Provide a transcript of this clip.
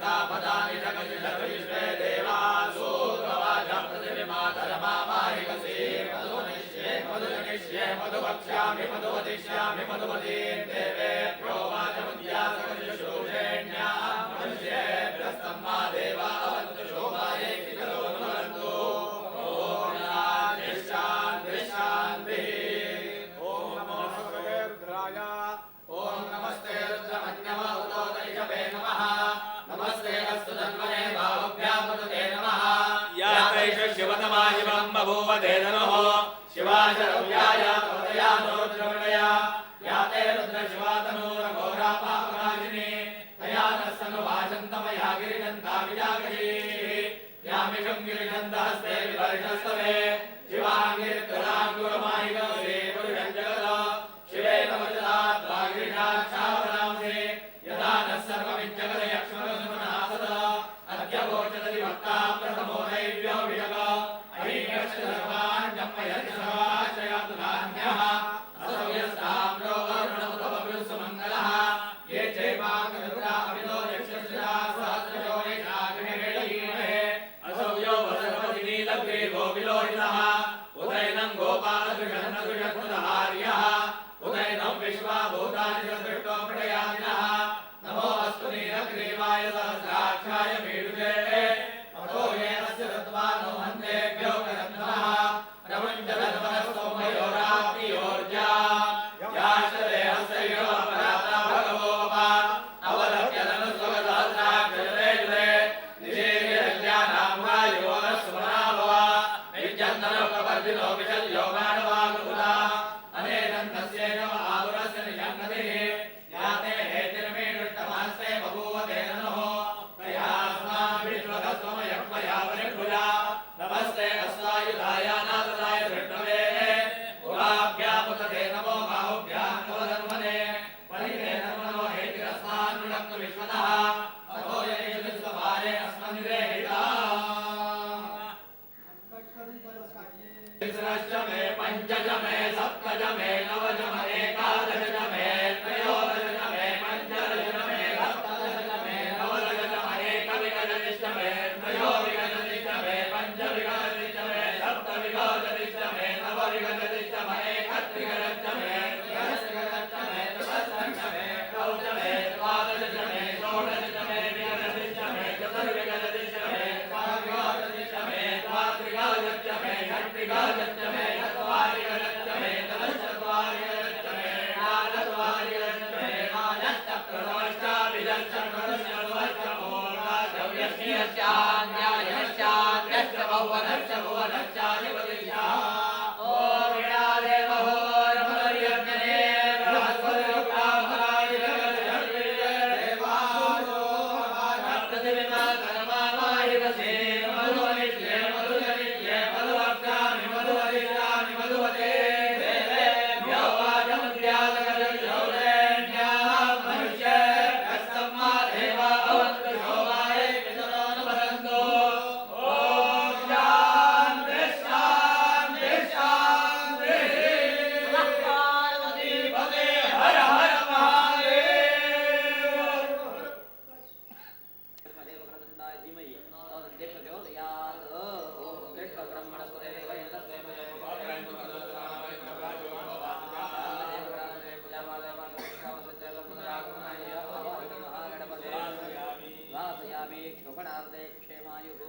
पदानि जगजिषे देवासु प्रवाचं पृथिवीमातरमामाहिकसे मधुनिष्ये मधुवक्ष्यामि मधुवदिष्यामि मधुवदीं देवेभ्यो वाचमद्या सकलशुश्रूषेण्यां मनुष्येभ्यस्तं मा देवा अवन्तु शोभाये किलो नुवन्तु ॐ शान्ति शान्तिः ॐ नमो भगवते रुद्राय ॐ नमस्ते रुद्रमन्यव उदोदयिषवे नमः नमस्ते अस्तु तन्मने बाहुभ्यामुदते नमः या तैष शिवतमा शिवं बभूव देदनुः शिवाशरव्याय तवदया रुद्रमणया या ते रुद्रशिवातनूरघोरापापनाशिनी तया नः सनुभाषन्तमया गिरिजन्ता विजागरीः यामिषं गिरिजन्तहस्ते विवर्षस्तवे शिवाङ्गिरितुलाङ्गुरमाहिकसे पुरुषं जगद शिवेन वचदात् वागिरिजाक्षावरांसे यदा नः सर्वमिज्जगदयक्ष्मणसुमनः सदा अद्य वोचदति वक्ता प्रथमो दैव्यो विजग अहीयश्च सर्वान् जम्मयति सर्वाश्रयातु नान्यः असव्यस्ताम्रो वरुणमुतपविरुसुमङ्गलः ये चैवाकरुद्रा अभितो यक्षश्रिता सहस्रशो यशाग्निरेणीमहे असव्यो वसर्वति नीलग्रीवो विलोहितः उदैनं गोपालदृशन्नदृशत्मुदहार्यः उदैनं विश्वाभूतानि सदृष्टो प्रयादिनः नमो अस्तु नीलग्रीवाय सहस्राक्षाय मीडुजे अतो ये अस्य तत्त्वानो हन्तेभ्यो करन्नः प्रमुञ्चलन्मनस्तोमयोराप्तियोर्जा याश्चते हस्तैव अपराता भगवोपा अवलक्ष्यधनुस्वगसहस्राक्षजले जुले निषेधज्ञानाम्भायोरस्मराभव नित्यन्तनोपवर्धिनो विशल्यो मानवाकुला अनेनन्तस्यैव आहुरस्य निषङ्गतिः याते हेतिर्मीडुष्टमास्ते बभूव तेननुः तयास्माभिष्वधस्वमयक्मया परिभुजा नमस्ते अस्वायुधाय नाथदाय धृष्णवे उभाभ्यामुदते नमो बाहुभ्यां नवधन्वने परिते नमो हेतिरस्मान्नुणक्तु विश्वतः अतो येषु विश्वभारे अस्मन्निरेहिता तिस्रश्च मे पञ्चच मे सप्तच मे नवच मे एकादश मे त्रयोदश मे पञ्चदश मे सप्तदश मे नवदश मे एकविंशतिश्च मे त्रयोविंशतिश्च मे पञ्चविंशतिश्च मे सप्तविंशतिश्च मे नवविंशतिश्च मे एकत्रिंशतिश्च मे त्रयस्त्रिंशतिश्च मे चतुर्दश मे त्रयोदश मे द्वादश मे षोडश मे विंशतिश्च मे चतुर्विंशतिश्च मे पंचविंशतिश्च मे द्वात्रिंशतिश्च मे षट्त्रिंशतिश्च मे चत्वारिंशतिश्च मे चतुश्चत्वारिंशतिश्च मे षट्चत्वारिंशतिश्च मे षट्सप्तदशाभिदश्च षोडशोत्तरश्च मूर्धाश्च भुवनश्च भुवनश्चाधिपतिश्च ॐ वीणादेव होरमर्यज्ञने बृहस्पतिरुक्तामराय जगद्देवासो पृथिवीमातरमामाहिकसे मधुवनिष्ये मधुजनिष्ये मधुवक्ष्यामि मधुवदिष्यामि मधुवते देवेभ्यो वाचमद्या सकलशुश्रूषेण्याः मनुष्येभ्यस्तं मा देवा अवन्तु शोभाये पितरो नुवदन्तु ॐ शान्ति शान्ति शान्तिः पार्वतीपते हर हर महादेव देवक्रतुण्डाय धीमहि तन्नो प्रचोदयात् ॐ कृष्णब्रह्मणस्पते देवयन्तस्मै वासयामि क्षोभणार्थे क्षेमायुः